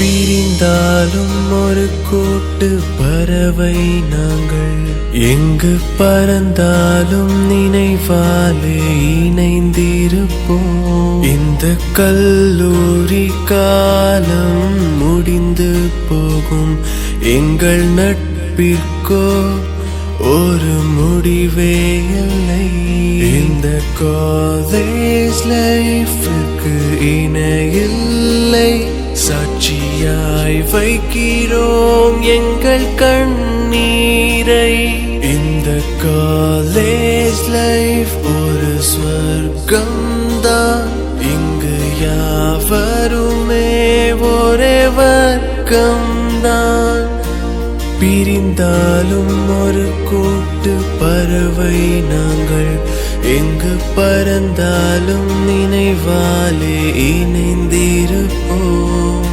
பிரிந்தாலும் ஒரு கூட்டு பறவை நாங்கள், எங்கு பறந்தாலும் நினைவாலே இணைந்திருப்போம். இந்த கல்லூரி காலம் முடிந்து போகும், எங்கள் நட்பிற்கோ ஒரு முடிவே இல்லை. இந்த காலேஜ் லைஃப்க்கு இணையில்லை, சாட்சியாய் வைக்கிறோம் எங்கள் கண்ணீரை. இந்த காலேஜ் லைஃப் ஒரு ஸ்வர்க்கம்தான், இங்கு யாவருமே ஒரே வர்க்கம்தான். பிரிந்தாலும் ஒரு கூட்டு பறவை நாங்கள், எங்கு பறந்தாலும் நினைவாலே இணைந்திருப்போம்.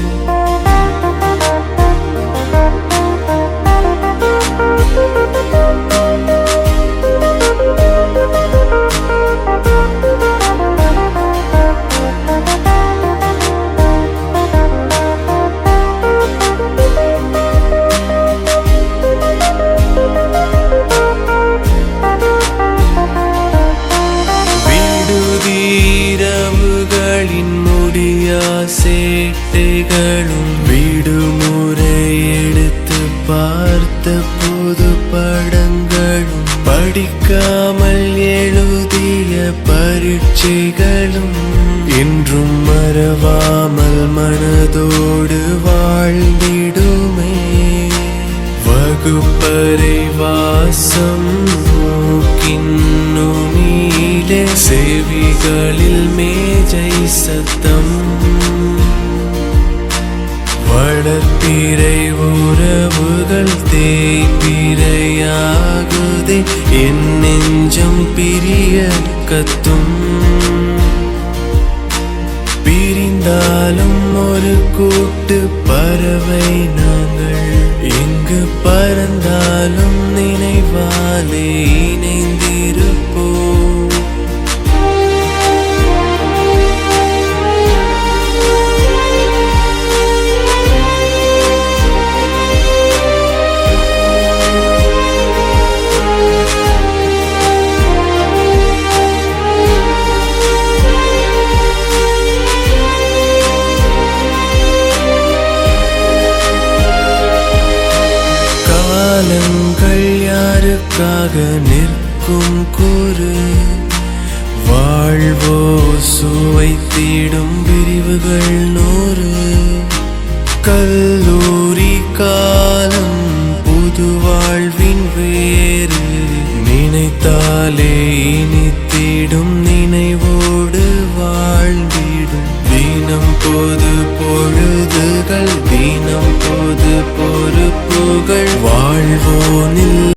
இரவுகளின் முடியா சேட்டைகளும், விடுமுறை எடுத்து பார்த்த புது படங்களும், படிக்காமல் எழுதிய பரீட்சைகளும், என்றும் மறவாமல் மனதோடு வாழ்ந்திடுமே. வகுப்பறை வாசம் மூக்கின் நுனியிலே, செவிகளில் மேஜை சத்தம், வளர்ப்பிறை உறவுகள் தேய்பிறையாகுதே, என் நெஞ்சம் பிரிய கத்தும். பிரிந்தாலும் ஒரு கூட்டு பறவை நாங்கள், எங்கு பறந்தாலும் நினைவாலே இணைந்திருப்போம். காலங்கள் யாருக்காக நிற்கும் கூறு, வாழ்வோ சுவைத்திடும் பிரிவுகள் 100. கல்லூரி காலம் புது வாழ்வின் வேறு, நினைத்தாலே இனித்திடும் நினைவோடு வாழ்ந்திடும். தினம் பொது பொழுதுகள், தினம் பொது பொறுப்புகள், வாழ்வோனில்